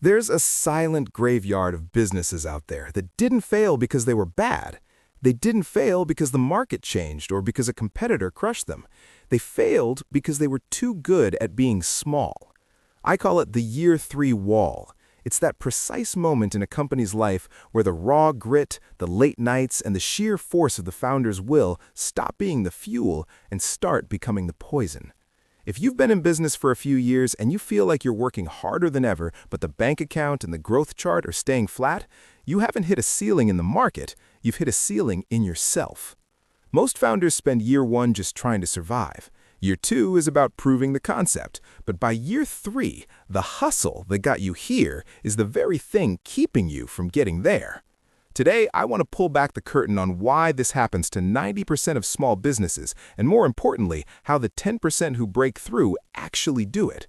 There's a silent graveyard of businesses out there that didn't fail because they were bad. They didn't fail because the market changed or because a competitor crushed them. They failed because they were too good at being small. I call it the year 3 wall. It's that precise moment in a company's life where the raw grit, the late nights, and the sheer force of the founder's will stop being the fuel and start becoming the poison. If you've been in business for a few years and you feel like you're working harder than ever, but the bank account and the growth chart are staying flat, you haven't hit a ceiling in the market, you've hit a ceiling in yourself. Most founders spend year 1 just trying to survive. Year 2 is about proving the concept, but by year 3, the hustle that got you here is the very thing keeping you from getting there. Today, I want to pull back the curtain on why this happens to 90% of small businesses, and more importantly, how the 10% who break through actually do it.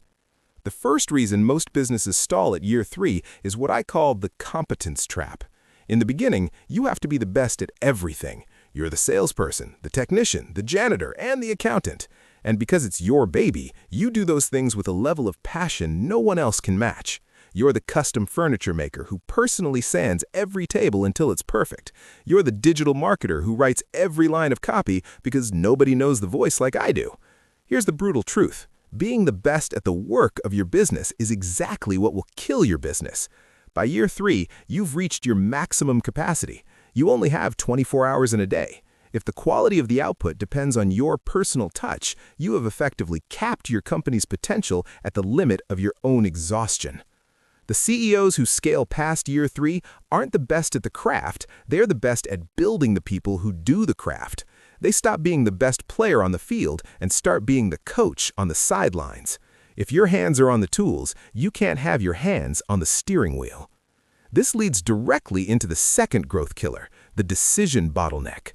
The first reason most businesses stall at year 3 is what I call the competence trap. In the beginning, you have to be the best at everything. You're the salesperson, the technician, the janitor, and the accountant. And because it's your baby, you do those things with a level of passion no one else can match. You're the custom furniture maker who personally sands every table until it's perfect. You're the digital marketer who writes every line of copy because nobody knows the voice like I do. Here's the brutal truth. Being the best at the work of your business is exactly what will kill your business. By year 3, you've reached your maximum capacity. You only have 24 hours in a day. If the quality of the output depends on your personal touch, you have effectively capped your company's potential at the limit of your own exhaustion. The CEOs who scale past year 3 aren't the best at the craft, they're the best at building the people who do the craft. They stop being the best player on the field and start being the coach on the sidelines. If your hands are on the tools, you can't have your hands on the steering wheel. This leads directly into the second growth killer, the decision bottleneck.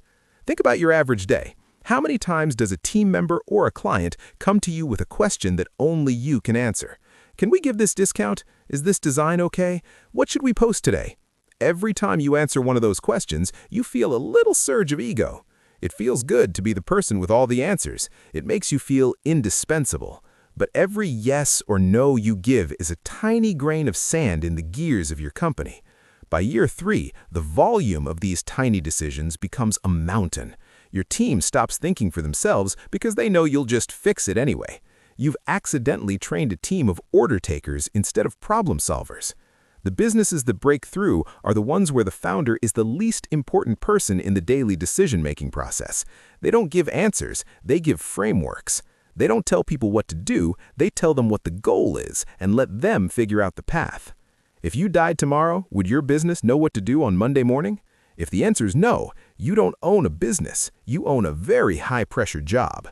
Think about your average day. How many times does a team member or a client come to you with a question that only you can answer? Can we give this discount? Is this design okay? What should we post today? Every time you answer one of those questions, you feel a little surge of ego. It feels good to be the person with all the answers. It makes you feel indispensable. But every yes or no you give is a tiny grain of sand in the gears of your company. By year 3, the volume of these tiny decisions becomes a mountain. Your team stops thinking for themselves because they know you'll just fix it anyway. You've accidentally trained a team of order takers instead of problem solvers. The businesses that break through are the ones where the founder is the least important person in the daily decision-making process. They don't give answers, they give frameworks. They don't tell people what to do, they tell them what the goal is and let them figure out the path. If you died tomorrow, would your business know what to do on Monday morning? If the answer is no, you don't own a business, you own a very high-pressure job.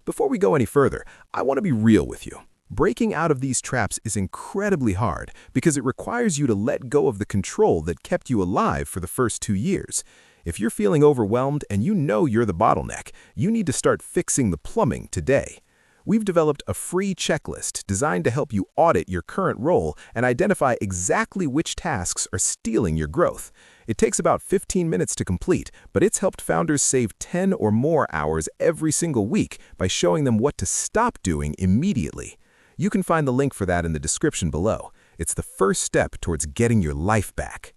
Before we go any further, I want to be real with you. Breaking out of these traps is incredibly hard because it requires you to let go of the control that kept you alive for the first 2 years. If you're feeling overwhelmed and you know you're the bottleneck, you need to start fixing the plumbing today. We've developed a free checklist designed to help you audit your current role and identify exactly which tasks are stealing your growth. It takes about 15 minutes to complete, but it's helped founders save 10 or more hours every single week by showing them what to stop doing immediately. You can find the link for that in the description below. It's the first step towards getting your life back.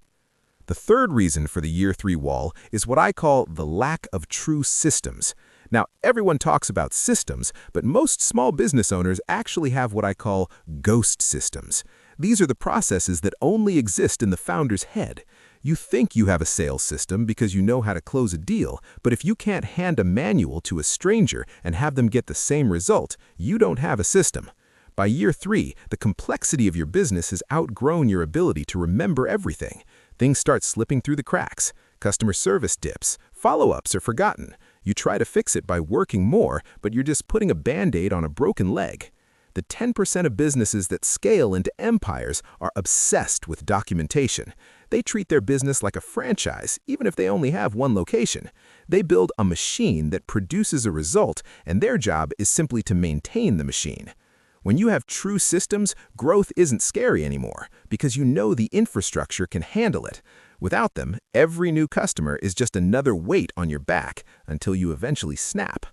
The third reason for the year 3 wall is what I call the lack of true systems. Now, everyone talks about systems, but most small business owners actually have what I call ghost systems. These are the processes that only exist in the founder's head. You think you have a sales system because you know how to close a deal, but if you can't hand a manual to a stranger and have them get the same result, you don't have a system. By year 3, the complexity of your business has outgrown your ability to remember everything. Things start slipping through the cracks. Customer service dips. Follow-ups are forgotten. You try to fix it by working more, but you're just putting a Band-Aid on a broken leg. The 10% of businesses that scale into empires are obsessed with documentation. They treat their business like a franchise, even if they only have one location. They build a machine that produces a result, and their job is simply to maintain the machine. When you have true systems, growth isn't scary anymore because you know the infrastructure can handle it. Without them, every new customer is just another weight on your back until you eventually snap.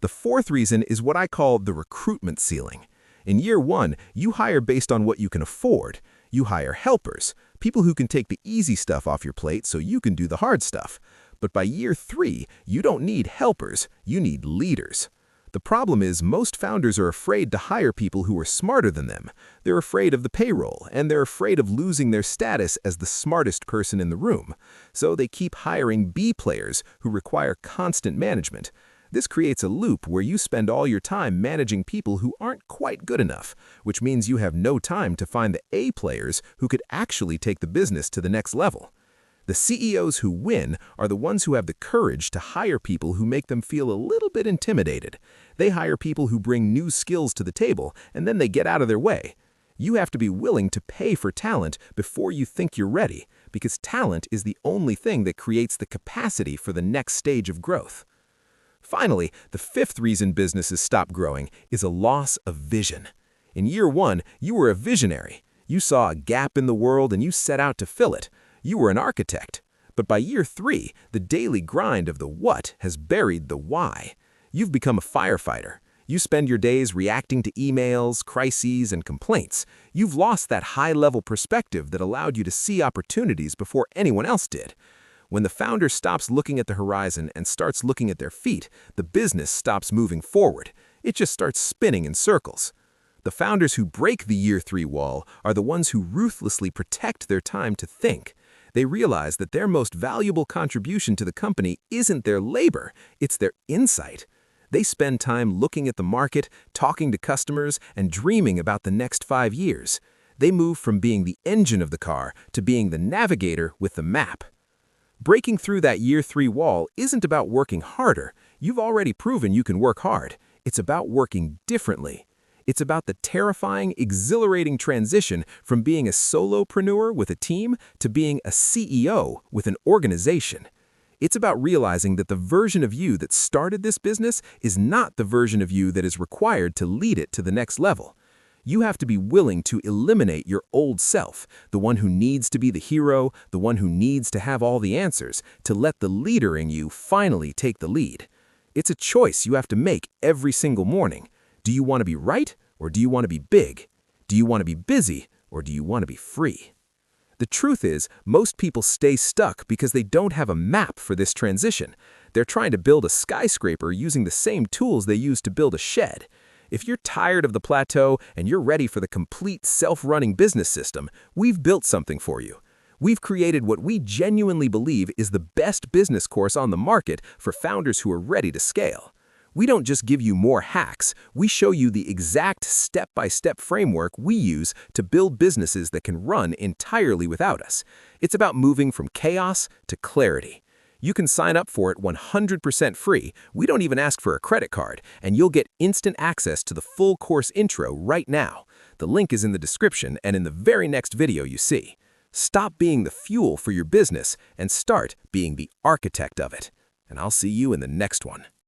The fourth reason is what I call the recruitment ceiling. In year 1, you hire based on what you can afford. You hire helpers, people who can take the easy stuff off your plate so you can do the hard stuff. But by year 3, you don't need helpers, you need leaders. The problem is most founders are afraid to hire people who are smarter than them. They're afraid of the payroll, and they're afraid of losing their status as the smartest person in the room. So they keep hiring B players who require constant management. This creates a loop where you spend all your time managing people who aren't quite good enough, which means you have no time to find the A players who could actually take the business to the next level. The CEOs who win are the ones who have the courage to hire people who make them feel a little bit intimidated. They hire people who bring new skills to the table, and then they get out of their way. You have to be willing to pay for talent before you think you're ready, because talent is the only thing that creates the capacity for the next stage of growth. Finally, the 5th reason businesses stop growing is a loss of vision. In year 1, you were a visionary. You saw a gap in the world and you set out to fill it. You were an architect. But by year 3, the daily grind of the what has buried the why. You've become a firefighter. You spend your days reacting to emails, crises, and complaints. You've lost that high-level perspective that allowed you to see opportunities before anyone else did. When the founder stops looking at the horizon and starts looking at their feet, the business stops moving forward. It just starts spinning in circles. The founders who break the year 3 wall are the ones who ruthlessly protect their time to think. They realize that their most valuable contribution to the company isn't their labor, it's their insight. They spend time looking at the market, talking to customers, and dreaming about the next 5 years. They move from being the engine of the car to being the navigator with the map. Breaking through that year 3 wall isn't about working harder. You've already proven you can work hard. It's about working differently. It's about the terrifying, exhilarating transition from being a solopreneur with a team to being a CEO with an organization. It's about realizing that the version of you that started this business is not the version of you that is required to lead it to the next level. You have to be willing to eliminate your old self, the one who needs to be the hero, the one who needs to have all the answers, to let the leader in you finally take the lead. It's a choice you have to make every single morning. Do you want to be right, or do you want to be big? Do you want to be busy, or do you want to be free? The truth is, most people stay stuck because they don't have a map for this transition. They're trying to build a skyscraper using the same tools they use to build a shed. If you're tired of the plateau and you're ready for the complete self-running business system, we've built something for you. We've created what we genuinely believe is the best business course on the market for founders who are ready to scale. We don't just give you more hacks, we show you the exact step-by-step framework we use to build businesses that can run entirely without us. It's about moving from chaos to clarity. You can sign up for it 100% free, we don't even ask for a credit card, and you'll get instant access to the full course intro right now. The link is in the description and in the very next video you see. Stop being the fuel for your business and start being the architect of it. And I'll see you in the next one.